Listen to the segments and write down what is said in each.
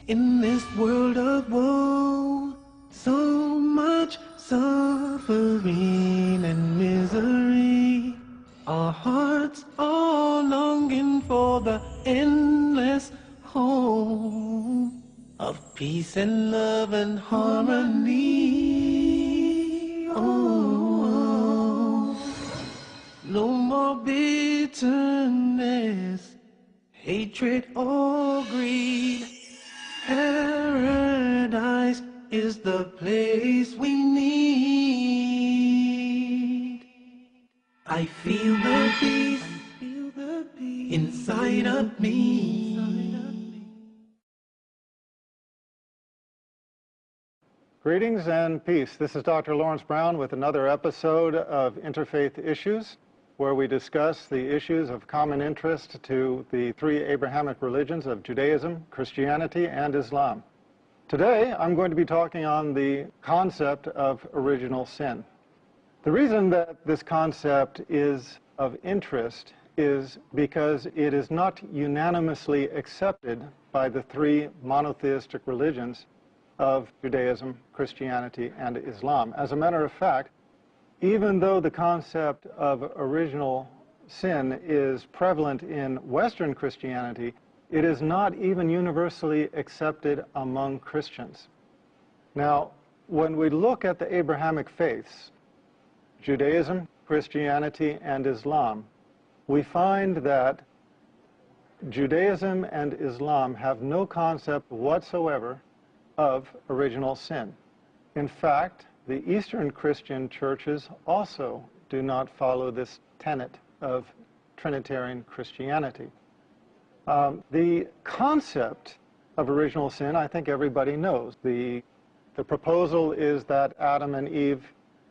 In this world of woe, so much suffering and misery, our hearts are longing for the endless home of peace and love and harmony. Oh, no more bitterness, hatred or greed. Paradise is the place we need. I feel the peace inside of me. Greetings and peace. This is Dr. Lawrence Brown with another episode of Interfaith Issues, where we discuss the issues of common interest to the three Abrahamic religions of Judaism, Christianity, and Islam. Today, I'm going to be talking on the concept of original sin. The reason that this concept is of interest is because it is not unanimously accepted by the three monotheistic religions of Judaism, Christianity, and Islam. As a matter of fact, even though the concept of original sin is prevalent in Western Christianity, it is not even universally accepted among Christians. Now, when we look at the Abrahamic faiths, Judaism, Christianity, and Islam, we find that Judaism and Islam have no concept whatsoever of original sin. In fact, the Eastern Christian churches also do not follow this tenet of Trinitarian Christianity. The concept of original sin, I think everybody knows. The proposal is that Adam and Eve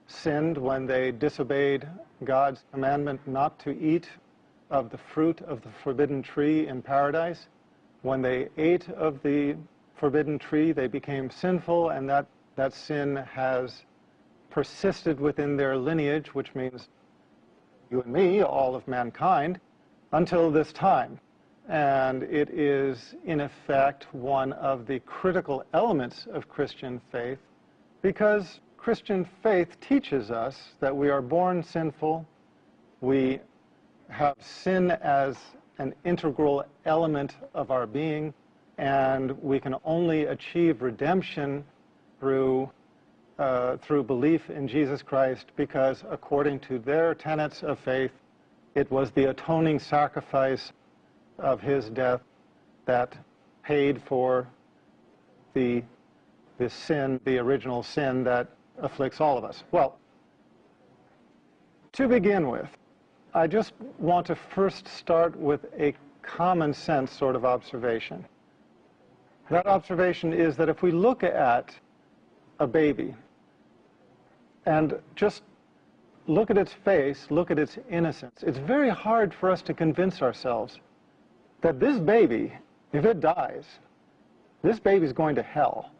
sinned when they disobeyed God's commandment not to eat of the fruit of the forbidden tree in paradise. When they ate of the forbidden tree, they became sinful, and that sin has persisted within their lineage, which means you and me, all of mankind, until this time. And it is, in effect, one of the critical elements of Christian faith, because Christian faith teaches us that we are born sinful, we have sin as an integral element of our being, and we can only achieve redemption through belief in Jesus Christ, because according to their tenets of faith, it was the atoning sacrifice of his death that paid for the sin, the original sin that afflicts all of us. Well, to begin with, I just want to first start with a common sense sort of observation. That observation is that if we look at a baby and just look at its face, look at its innocence, it's very hard for us to convince ourselves that this baby, if it dies, this baby's going to hell,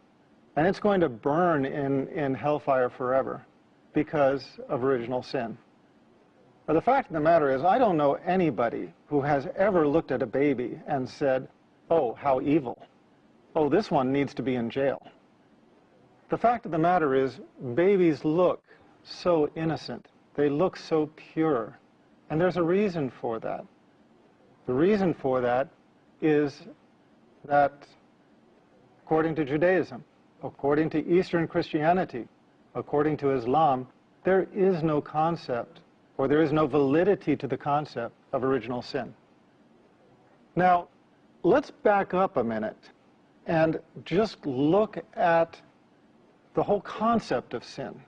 and it's going to burn in hellfire forever because of original sin. But the fact of the matter is, I don't know anybody who has ever looked at a baby and said, oh, how evil. Oh, this one needs to be in jail. The fact of the matter is, babies look so innocent. They look so pure. And there's a reason for that. The reason for that is that according to Judaism, according to Eastern Christianity, according to Islam, there is no concept, or there is no validity to the concept of original sin. Now, let's back up a minute and just look at the whole concept of sin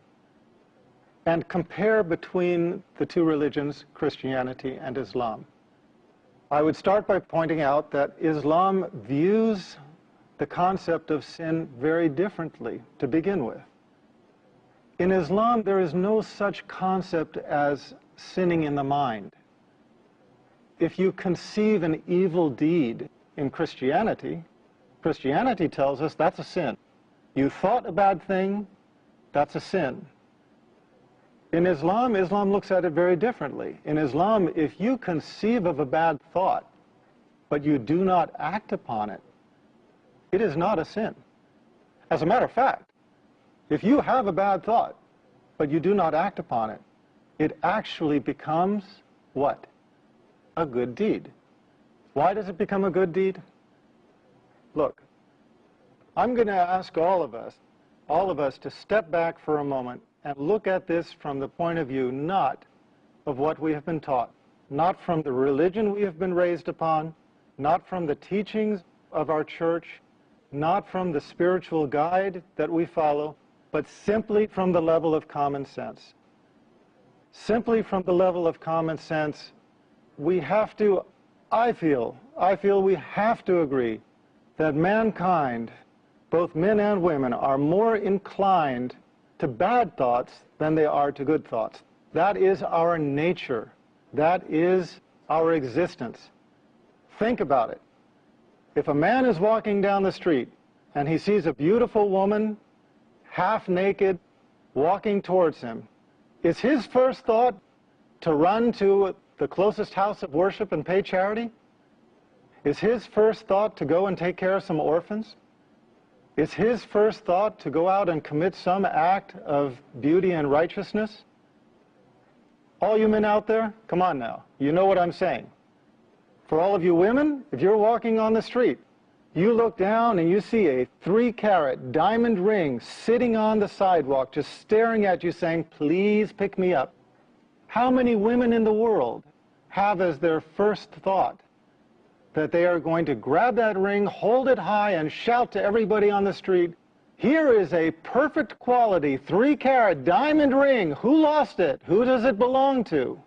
and compare between the two religions, Christianity and Islam. I would start by pointing out that Islam views the concept of sin very differently to begin with. In Islam, there is no such concept as sinning in the mind. If you conceive an evil deed in Christianity, Christianity tells us that's a sin. You thought a bad thing, that's a sin. In Islam, Islam looks at it very differently. In Islam, if you conceive of a bad thought, but you do not act upon it, it is not a sin. As a matter of fact, if you have a bad thought, but you do not act upon it, it actually becomes what? A good deed. Why does it become a good deed? Look, I'm going to ask all of us to step back for a moment and look at this from the point of view not of what we have been taught, not from the religion we have been raised upon, not from the teachings of our church, not from the spiritual guide that we follow, but simply from the level of common sense. Simply from the level of common sense, we have to, I feel we have to agree that mankind, both men and women, are more inclined to bad thoughts than they are to good thoughts. That is our nature. That is our existence. Think about it. If a man is walking down the street and he sees a beautiful woman, half naked, walking towards him, is his first thought to run to the closest house of worship and pay charity? Is his first thought to go and take care of some orphans? Is his first thought to go out and commit some act of beauty and righteousness? All you men out there, come on now, you know what I'm saying. For all of you women, if you're walking on the street, you look down and you see a 3-carat diamond ring sitting on the sidewalk, just staring at you saying, please pick me up. How many women in the world have as their first thought that they are going to grab that ring, hold it high, and shout to everybody on the street, here is a perfect quality 3-carat diamond ring. Who lost it? Who does it belong to?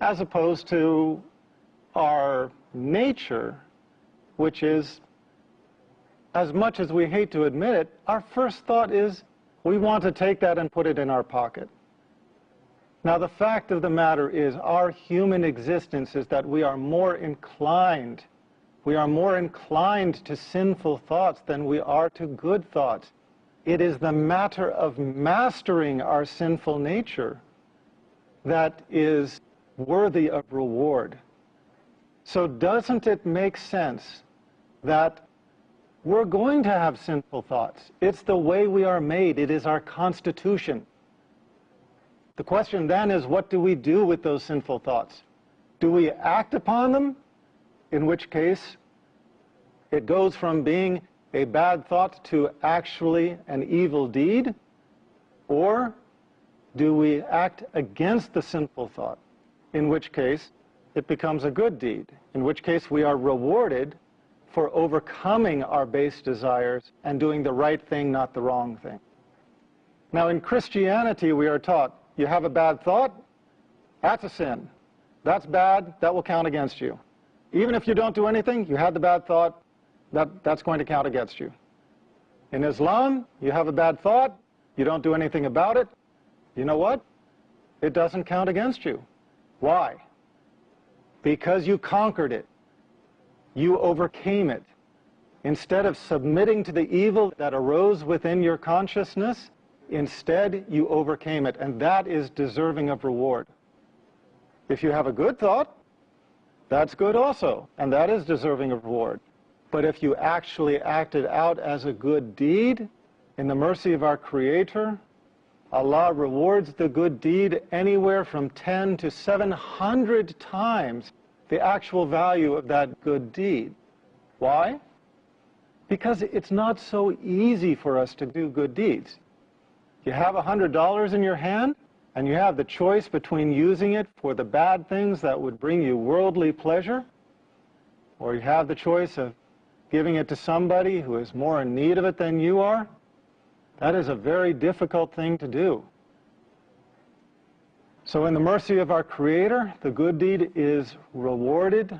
As opposed to our nature, which is, as much as we hate to admit it, our first thought is we want to take that and put it in our pocket. Now, the fact of the matter is our human existence is that we are more inclined to sinful thoughts than we are to good thoughts. It is the matter of mastering our sinful nature that is worthy of reward. So doesn't it make sense that we're going to have sinful thoughts? It's the way we are made. It is our constitution. The question then is, what do we do with those sinful thoughts? Do we act upon them? In which case, it goes from being a bad thought to actually an evil deed? Or do we act against the sinful thought? In which case, it becomes a good deed. In which case, we are rewarded for overcoming our base desires and doing the right thing, not the wrong thing. Now, in Christianity, we are taught, you have a bad thought, that's a sin. That's bad, that will count against you. Even if you don't do anything, you had the bad thought, that's going to count against you. In Islam, you have a bad thought, you don't do anything about it, you know what? It doesn't count against you. Why? Because you conquered it. You overcame it. Instead of submitting to the evil that arose within your consciousness, instead you overcame it, and that is deserving of reward. If you have a good thought, that's good also, and that is deserving of reward. But if you actually acted out as a good deed, in the mercy of our Creator, Allah rewards the good deed anywhere from 10 to 700 times the actual value of that good deed. Why? Because it's not so easy for us to do good deeds. You have $100 in your hand, and you have the choice between using it for the bad things that would bring you worldly pleasure, or you have the choice of giving it to somebody who is more in need of it than you are. That is a very difficult thing to do. So in the mercy of our Creator, the good deed is rewarded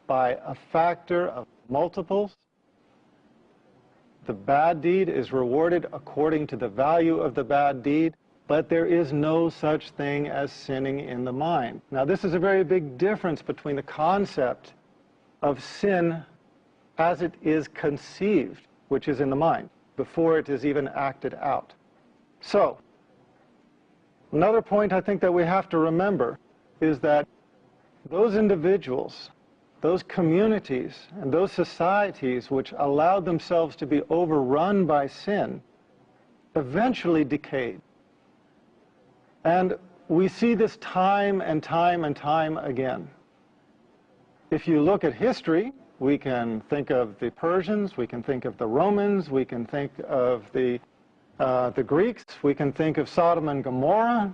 by a factor of multiples. The bad deed is rewarded according to the value of the bad deed, but there is no such thing as sinning in the mind. Now, this is a very big difference between the concept of sin as it is conceived, which is in the mind, before it is even acted out. So, another point I think that we have to remember is that those individuals those communities and those societies which allowed themselves to be overrun by sin eventually decayed. And we see this time and time and time again. If you look at history, we can think of the Persians, we can think of the Romans, we can think of the Greeks, we can think of Sodom and Gomorrah,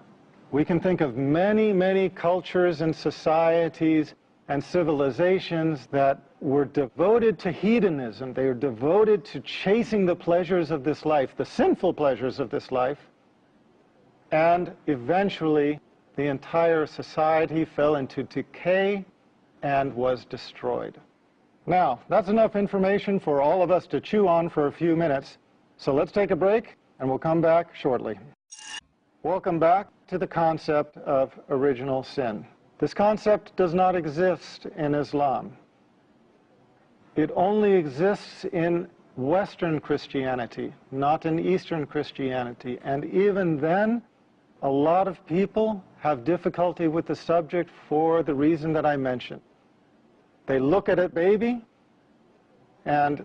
we can think of many, many cultures and societies and civilizations that were devoted to hedonism. They were devoted to chasing the pleasures of this life, the sinful pleasures of this life, and eventually the entire society fell into decay and was destroyed. Now, that's enough information for all of us to chew on for a few minutes, so let's take a break and we'll come back shortly. Welcome back to the concept of original sin. This concept does not exist in Islam. It only exists in Western Christianity, not in Eastern Christianity. And even then, a lot of people have difficulty with the subject for the reason that I mentioned. They look at a baby and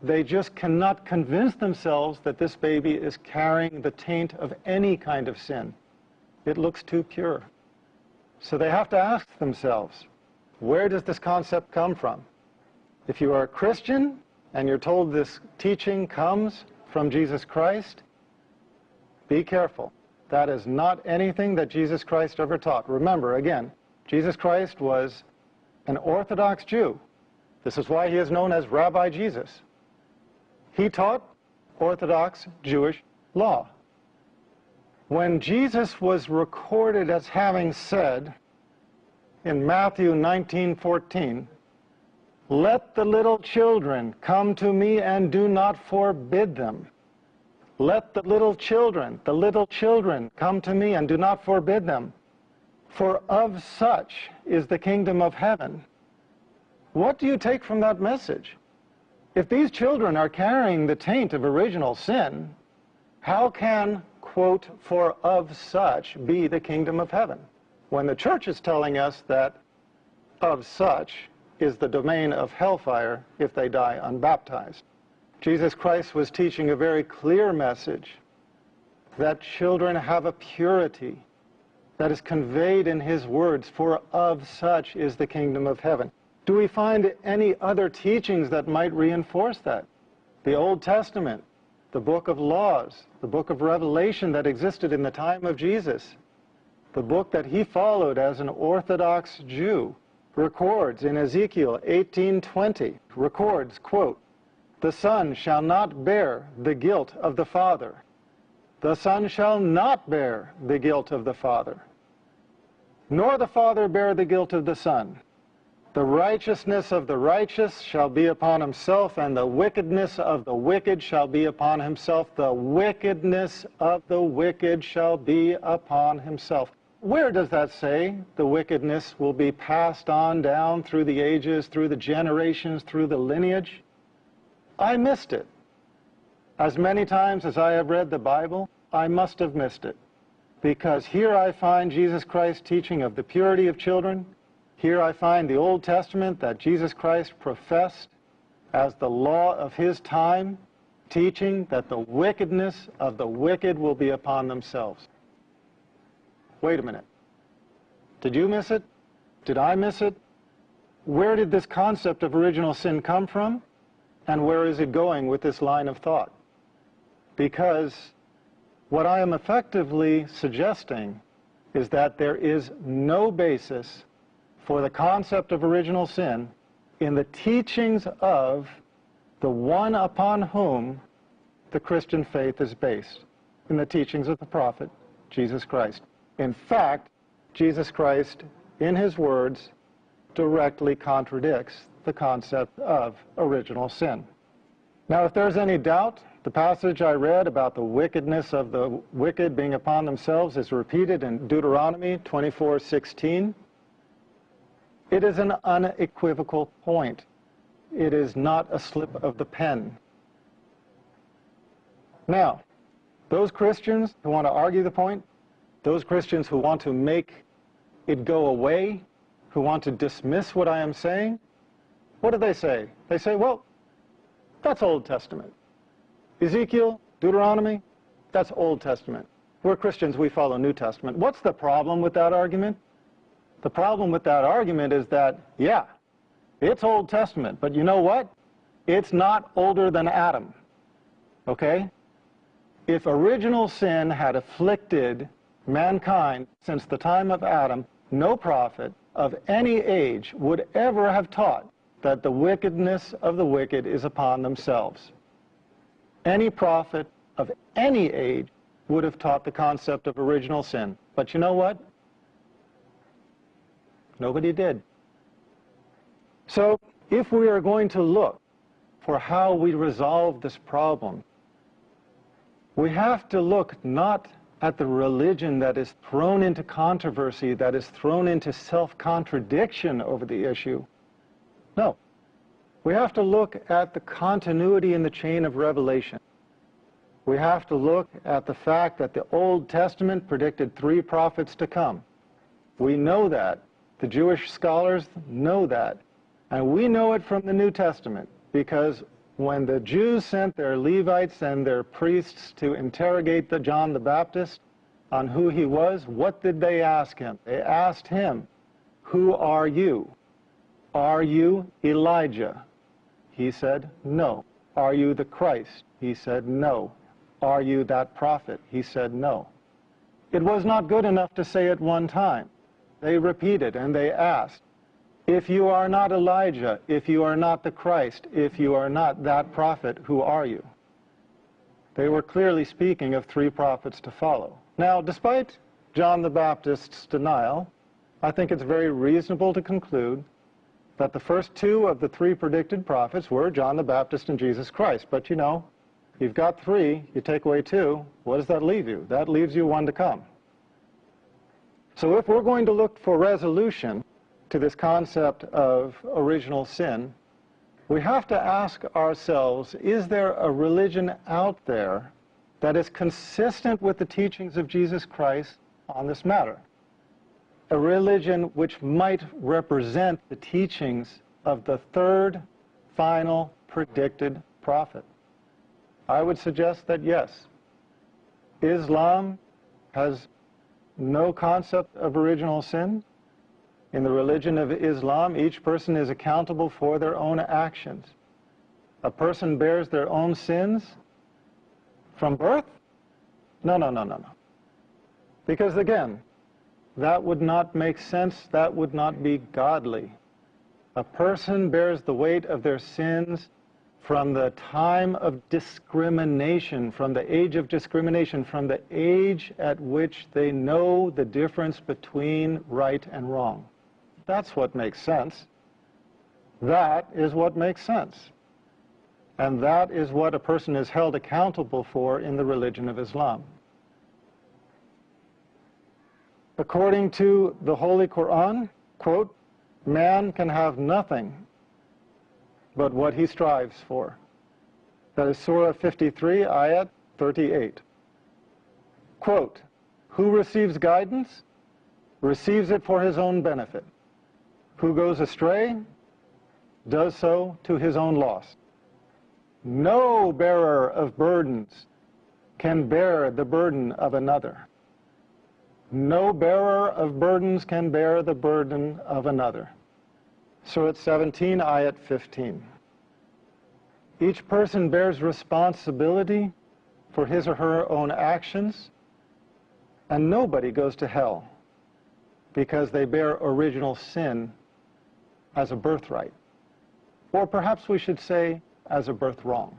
they just cannot convince themselves that this baby is carrying the taint of any kind of sin. It looks too pure. So they have to ask themselves, where does this concept come from? If you are a Christian and you're told this teaching comes from Jesus Christ, be careful. That is not anything that Jesus Christ ever taught. Remember, again, Jesus Christ was an Orthodox Jew. This is why he is known as Rabbi Jesus. He taught Orthodox Jewish law. When Jesus was recorded as having said in Matthew 19:14, "Let the little children come to me and do not forbid them." Let the little children come to me and do not forbid them, for of such is the kingdom of heaven. What do you take from that message? If these children are carrying the taint of original sin, how can, quote, "for of such be the kingdom of heaven," when the church is telling us that of such is the domain of hellfire if they die unbaptized? Jesus Christ was teaching a very clear message that children have a purity that is conveyed in his words, "for of such is the kingdom of heaven." Do we find any other teachings that might reinforce that? The Old Testament, the book of laws, the book of Revelation that existed in the time of Jesus, the book that he followed as an Orthodox Jew, records in Ezekiel 18:20, records, quote, "The son shall not bear the guilt of the father. The son shall not bear the guilt of the father, nor the father bear the guilt of the son. The righteousness of the righteous shall be upon himself, and the wickedness of the wicked shall be upon himself. The wickedness of the wicked shall be upon himself." Where does that say the wickedness will be passed on down through the ages, through the generations, through the lineage? I missed it. As many times as I have read the Bible, I must have missed it. Because here I find Jesus Christ teaching of the purity of children. Here I find the Old Testament that Jesus Christ professed as the law of his time, teaching that the wickedness of the wicked will be upon themselves. Wait a minute. Did you miss it? Did I miss it? Where did this concept of original sin come from? And where is it going with this line of thought? Because what I am effectively suggesting is that there is no basis for the concept of original sin in the teachings of the one upon whom the Christian faith is based, in the teachings of the prophet, Jesus Christ. In fact, Jesus Christ, in his words, directly contradicts the concept of original sin. Now, if there's any doubt, the passage I read about the wickedness of the wicked being upon themselves is repeated in Deuteronomy 24:16. It is an unequivocal point. It is not a slip of the pen. Now, those Christians who want to argue the point, those Christians who want to make it go away, who want to dismiss what I am saying, What do they say? They say, well, that's Old Testament. Ezekiel, Deuteronomy, that's Old Testament. We're Christians, we follow New Testament. What's the problem with that argument? The problem with that argument is that, yeah, it's Old Testament, but you know what? It's not older than Adam, okay? If original sin had afflicted mankind since the time of Adam, no prophet of any age would ever have taught that the wickedness of the wicked is upon themselves. Any prophet of any age would have taught the concept of original sin. But you know what? Nobody did. So if we are going to look for how we resolve this problem, we have to look not at the religion that is thrown into controversy, that is thrown into self-contradiction over the issue. No. We have to look at the continuity in the chain of revelation. We have to look at the fact that the Old Testament predicted 3 prophets to come. We know that. The Jewish scholars know that. And we know it from the New Testament, because when the Jews sent their Levites and their priests to interrogate John the Baptist on who he was, what did they ask him? They asked him, "Who are you? Are you Elijah?" He said, "No." "Are you the Christ?" He said, "No." "Are you that prophet?" He said, "No." It was not good enough to say it one time. They repeated and they asked, "If you are not Elijah, if you are not the Christ, if you are not that prophet, who are you?" They were clearly speaking of 3 prophets to follow. Now, despite John the Baptist's denial, I think it's very reasonable to conclude that the first 2 of the 3 predicted prophets were John the Baptist and Jesus Christ. But you know, you've got 3, you take away 2, what does that leave you? That leaves you 1 to come. So if we're going to look for resolution to this concept of original sin, we have to ask ourselves, is there a religion out there that is consistent with the teachings of Jesus Christ on this matter? A religion which might represent the teachings of the 3rd final predicted prophet? I would suggest that yes. Islam has no concept of original sin. In the religion of Islam, each person is accountable for their own actions. A person bears their own sins from birth? No. Because again, that would not make sense, that would not be godly. A person bears the weight of their sins from the time of discrimination, from the age of discrimination, from the age at which they know the difference between right and wrong. That's what makes sense. That is what makes sense. And that is what a person is held accountable for in the religion of Islam. According to the Holy Quran, quote, "Man can have nothing but what he strives for." That is Surah 53, Ayat 38. Quote, "Who receives guidance, receives it for his own benefit. Who goes astray, does so to his own loss. No bearer of burdens can bear the burden of another. No bearer of burdens can bear the burden of another." Surah 17, Ayat 15. Each person bears responsibility for his or her own actions, and nobody goes to hell because they bear original sin as a birthright. Or perhaps we should say, as a birth wrong.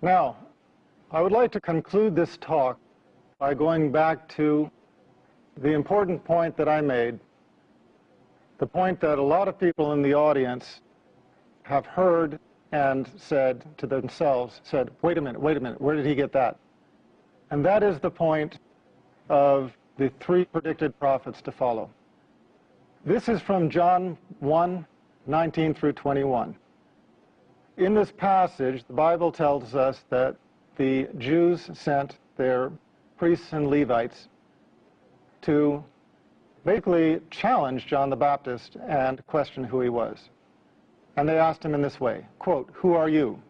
Now, I would like to conclude this talk by going back to the important point that I made, the point that a lot of people in the audience have heard and said to themselves, wait a minute, where did he get that? And that is the point of the 3 predicted prophets to follow. This is from John 1, 19 through 21. In this passage, the Bible tells us that the Jews sent their priests and Levites to basically challenge John the Baptist and question who he was. And they asked him in this way, quote, "Who are you?"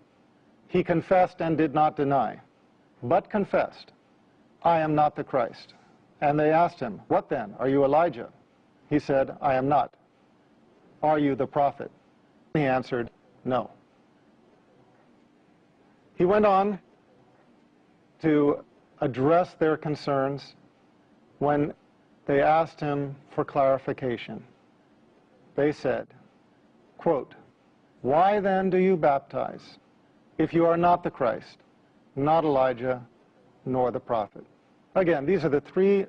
He confessed and did not deny, but confessed, "I am not the Christ." And they asked him, "What then? Are you Elijah?" He said, "I am not." "Are you the prophet?" He answered, "No." He went on to address their concerns when they asked him for clarification. They said, quote, "Why then do you baptize if you are not the Christ, not Elijah, nor the prophet?" Again, these are the three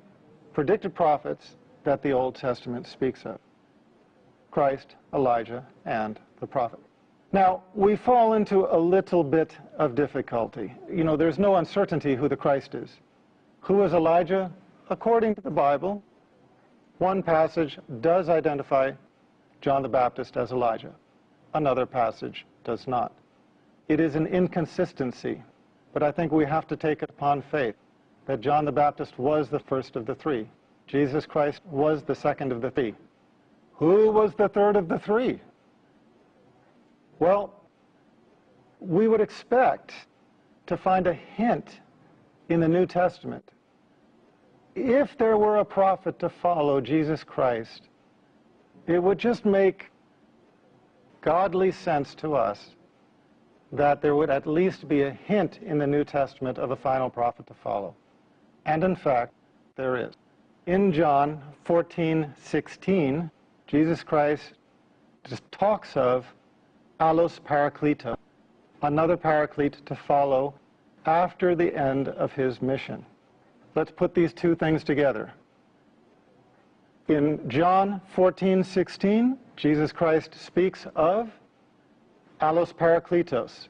predicted prophets that the Old Testament speaks of: Christ, Elijah, and the prophet. Now, we fall into a little bit of difficulty. You know, there's no uncertainty who the Christ is. Who is Elijah? According to the Bible, one passage does identify John the Baptist as Elijah. Another passage does not. It is an inconsistency, but I think we have to take it upon faith that John the Baptist was the first of the three. Jesus Christ was the second of the three. Who was the third of the three? Well, we would expect to find a hint in the New Testament. If there were a prophet to follow Jesus Christ, it would just make godly sense to us that there would at least be a hint in the New Testament of a final prophet to follow. And in fact, there is. In John 14:16, Jesus Christ just talks of allos parakletos, another paraclete to follow after the end of his mission. Let's put these two things together. In John 14:16, Jesus Christ speaks of allos parakletos,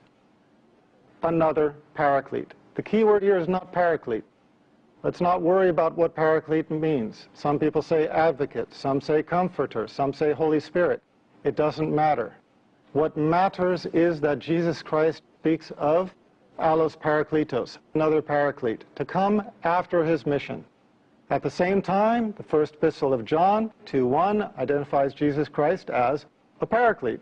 another paraclete. The key word here is not paraclete. Let's not worry about what paraclete means. Some people say advocate, some say comforter, some say Holy Spirit. It doesn't matter. What matters is that Jesus Christ speaks of allos parakletos, another paraclete, to come after his mission. At the same time, the first epistle of John 2:1 identifies Jesus Christ as a paraclete.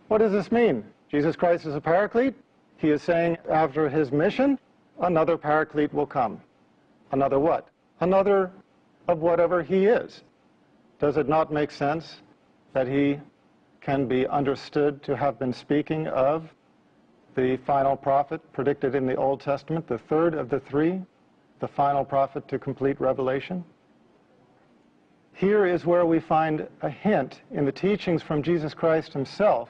What does this mean? Jesus Christ is a paraclete? He is saying after his mission, another paraclete will come. Another what? Another of whatever he is. Does it not make sense that he can be understood to have been speaking of the final prophet predicted in the Old Testament, the third of the three, the final prophet to complete Revelation? Here is where we find a hint in the teachings from Jesus Christ himself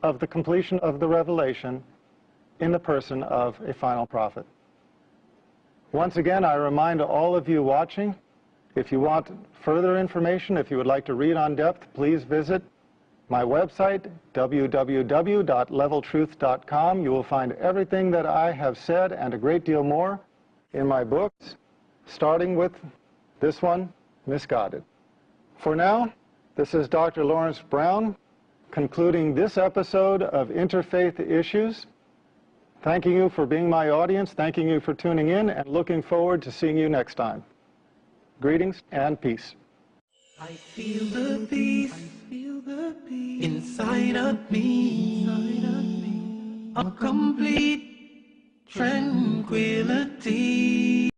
of the completion of the revelation in the person of a final prophet. Once again, I remind all of you watching, if you want further information, if you would like to read on depth, please visit my website, www.leveltruth.com. You will find everything that I have said and a great deal more in my books, starting with this one, Misguided. For now, this is Dr. Lawrence Brown concluding this episode of Interfaith Issues. Thanking you for being my audience, thanking you for tuning in, and looking forward to seeing you next time. Greetings and peace. I feel the peace inside of me, a complete tranquility.